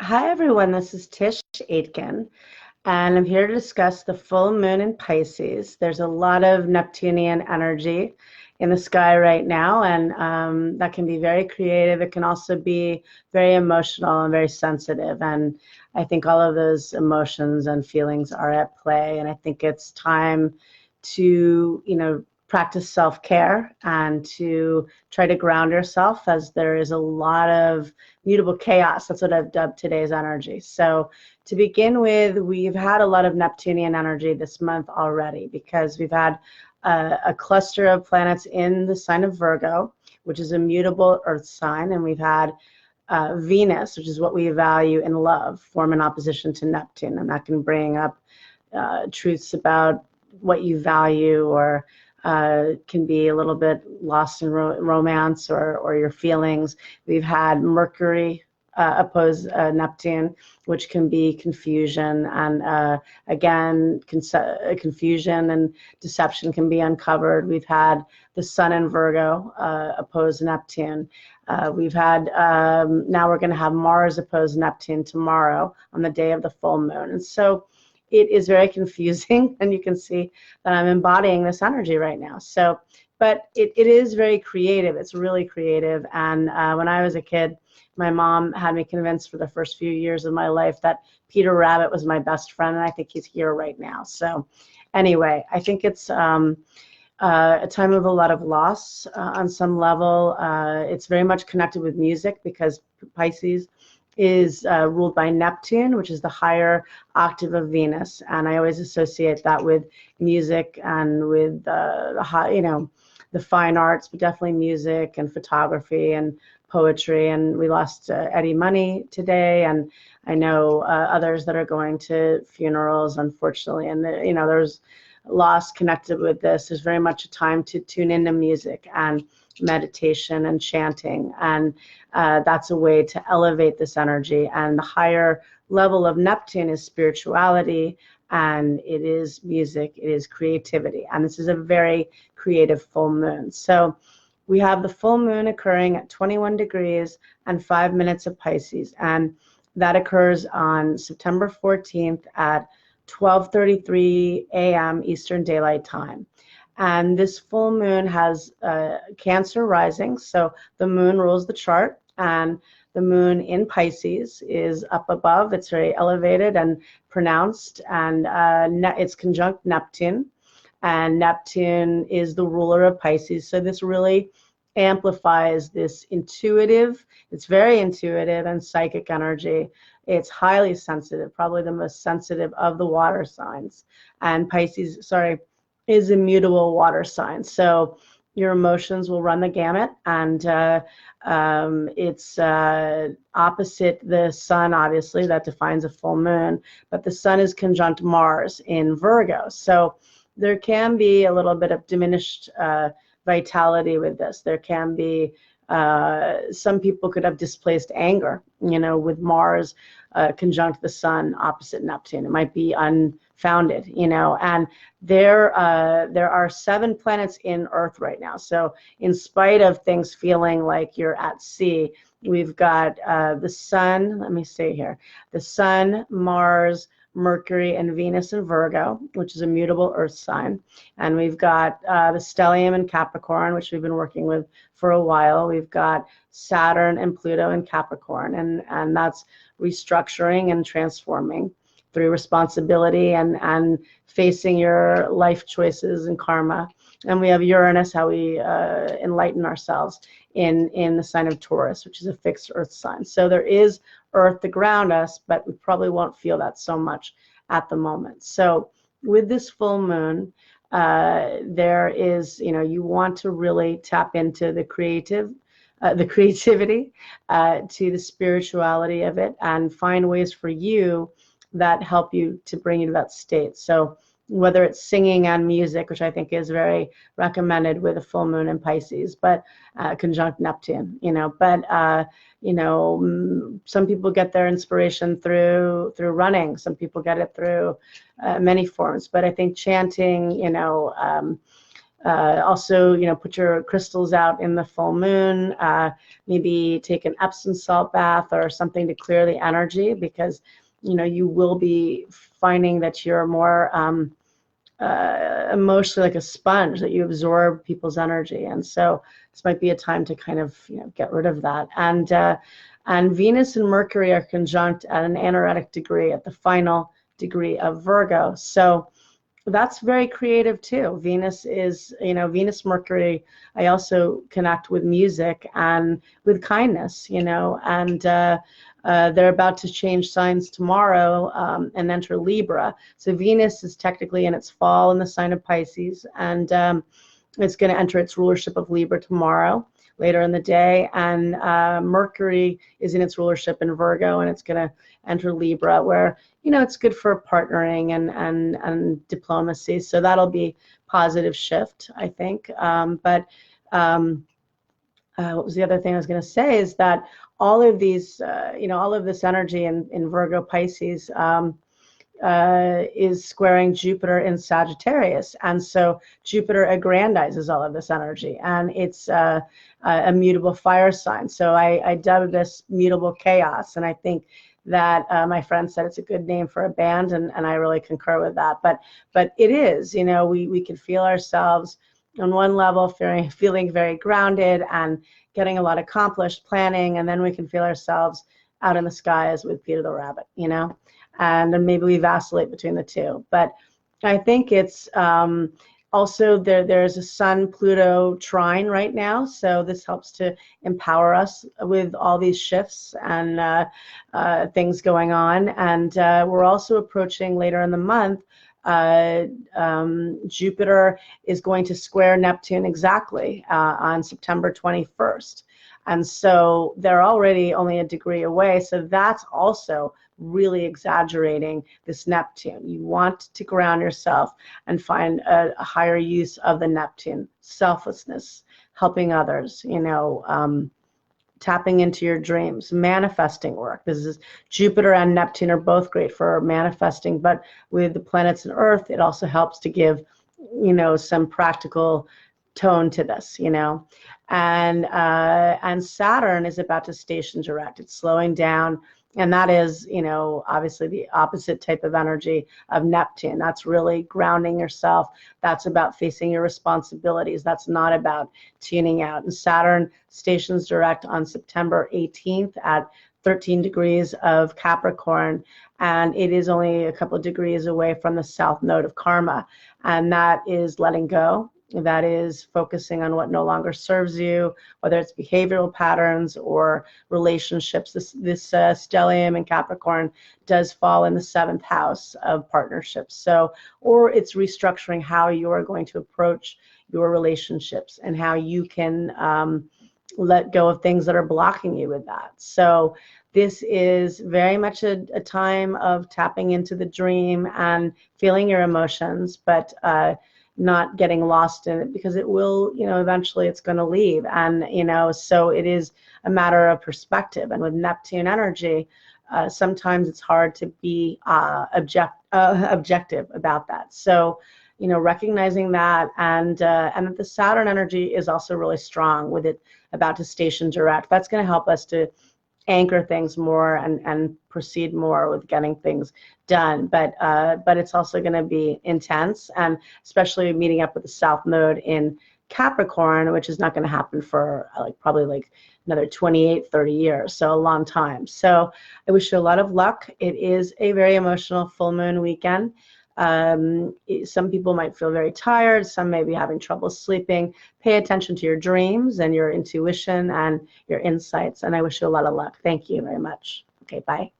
Hi everyone, this is Tish Aitken, and I'm here to discuss the full moon in Pisces. There's a lot of Neptunian energy in the sky right now, and that can be very creative. It can also be very emotional and very sensitive, and I think all of those emotions and feelings are at play, and I think it's time to, practice self-care and to try to ground yourself, as there is a lot of mutable chaos. That's what I've dubbed today's energy. So to begin with, we've had a lot of Neptunian energy this month already because we've had a cluster of planets in the sign of Virgo, which is a mutable earth sign, and we've had Venus, which is what we value in love, form in opposition to Neptune, and that can bring up truths about what you value, or can be a little bit lost in romance or your feelings. We've had Mercury oppose Neptune, which can be confusion, and again, confusion and deception can be uncovered. We've had the Sun in Virgo oppose Neptune. We've had, now we're going to have Mars oppose Neptune tomorrow on the day of the full moon. And so it is very confusing, and you can see that I'm embodying this energy right now. So, but it is very creative. It's really creative. And when I was a kid, my mom had me convinced for the first few years of my life that Peter Rabbit was my best friend, and I think he's here right now. So anyway, I think it's a time of a lot of loss on some level. It's very much connected with music because Pisces is ruled by Neptune, which is the higher octave of Venus, and I always associate that with music and with the high, the fine arts, but definitely music and photography and poetry. And we lost Eddie Money today, and I know others that are going to funerals, unfortunately, and there's loss connected with this. There's very much a time to tune into music and meditation and chanting, and that's a way to elevate this energy. And the higher level of Neptune is spirituality, and it is music, it is creativity, and this is a very creative full moon. So we have the full moon occurring at 21 degrees and 5 minutes of Pisces, and that occurs on September 14th at 12:33 a.m. Eastern Daylight Time. And this full moon has Cancer rising, so the moon rules the chart, and the moon in Pisces is up above. It's very elevated and pronounced, and it's conjunct Neptune, and Neptune is the ruler of Pisces. So this really amplifies this intuitive, it's very intuitive and psychic energy. It's highly sensitive, probably the most sensitive of the water signs. And Pisces, is a mutable water sign. So your emotions will run the gamut, and it's opposite the sun, obviously, that defines a full moon, but the sun is conjunct Mars in Virgo. So there can be a little bit of diminished vitality with this. There can be, some people could have displaced anger, with Mars conjunct the sun opposite Neptune. It might be unfounded, and there are 7 planets in Earth right now. So in spite of things feeling like you're at sea, we've got the sun, let me see here, the sun, Mars, Mercury, and Venus in Virgo, which is a mutable earth sign. And we've got the stellium in Capricorn, which we've been working with for a while. We've got Saturn and Pluto in Capricorn, and that's restructuring and transforming through responsibility and facing your life choices and karma. And we have Uranus, how we enlighten ourselves in the sign of Taurus, which is a fixed earth sign. So there is earth to ground us, but we probably won't feel that so much at the moment. So with this full moon, there is, you want to really tap into the creativity, to the spirituality of it, and find ways for you that help you to bring you to that state. So whether it's singing and music, which I think is very recommended with a full moon in Pisces, but conjunct Neptune, some people get their inspiration through running. Some people get it through many forms, but I think chanting, Also, put your crystals out in the full moon. Maybe take an Epsom salt bath or something to clear the energy, because you will be finding that you're more emotionally like a sponge, that you absorb people's energy, and so this might be a time to kind of get rid of that. And Venus and Mercury are conjunct at an anaretic degree, at the final degree of Virgo, so that's very creative too. Venus is, Venus, Mercury, I also connect with music and with kindness, and they're about to change signs tomorrow and enter Libra. So Venus is technically in its fall in the sign of Pisces, and it's going to enter its rulership of Libra tomorrow, later in the day, and Mercury is in its rulership in Virgo, and it's going to enter Libra, where it's good for partnering and diplomacy. So that'll be positive shift, I think. But what was the other thing I was going to say is that all of these, all of this energy in Virgo Pisces is squaring Jupiter in Sagittarius, and so Jupiter aggrandizes all of this energy, and it's a mutable fire sign. So I dubbed this mutable chaos, and I think that my friend said it's a good name for a band, and I really concur with that. But it is, we can feel ourselves on one level feeling very grounded and getting a lot accomplished, planning, and then we can feel ourselves out in the skies with Peter the Rabbit, and then maybe we vacillate between the two. But I think it's also there's a Sun-Pluto trine right now, so this helps to empower us with all these shifts and things going on. And we're also approaching later in the month, Jupiter is going to square Neptune exactly on September 21st. And so they're already only a degree away. So that's also really exaggerating this Neptune. You want to ground yourself and find a higher use of the Neptune. Selflessness, helping others, tapping into your dreams, manifesting work. This is Jupiter and Neptune are both great for manifesting, but with the planets and Earth, it also helps to give, some practical tone to this, and Saturn is about to station direct. It's slowing down, and that is, obviously the opposite type of energy of Neptune. That's really grounding yourself. That's about facing your responsibilities. That's not about tuning out. And Saturn stations direct on September 18th at 13 degrees of Capricorn, and it is only a couple of degrees away from the south node of Karma, and that is letting go. That is focusing on what no longer serves you, whether it's behavioral patterns or relationships. This stellium in Capricorn does fall in the 7th house of partnerships. So, or it's restructuring how you are going to approach your relationships and how you can let go of things that are blocking you with that. So this is very much a time of tapping into the dream and feeling your emotions, but not getting lost in it, because it will, eventually it's going to leave. And, so it is a matter of perspective. And with Neptune energy, sometimes it's hard to be objective about that. So, recognizing that, and that the Saturn energy is also really strong with it about to station direct. That's going to help us to anchor things more and proceed more with getting things done. But it's also going to be intense, and especially meeting up with the South Node in Capricorn, which is not going to happen for probably another 28, 30 years, so a long time. So I wish you a lot of luck. It is a very emotional full moon weekend. Some people might feel very tired. Some may be having trouble sleeping. Pay attention to your dreams and your intuition and your insights. And I wish you a lot of luck. Thank you very much. Okay, bye.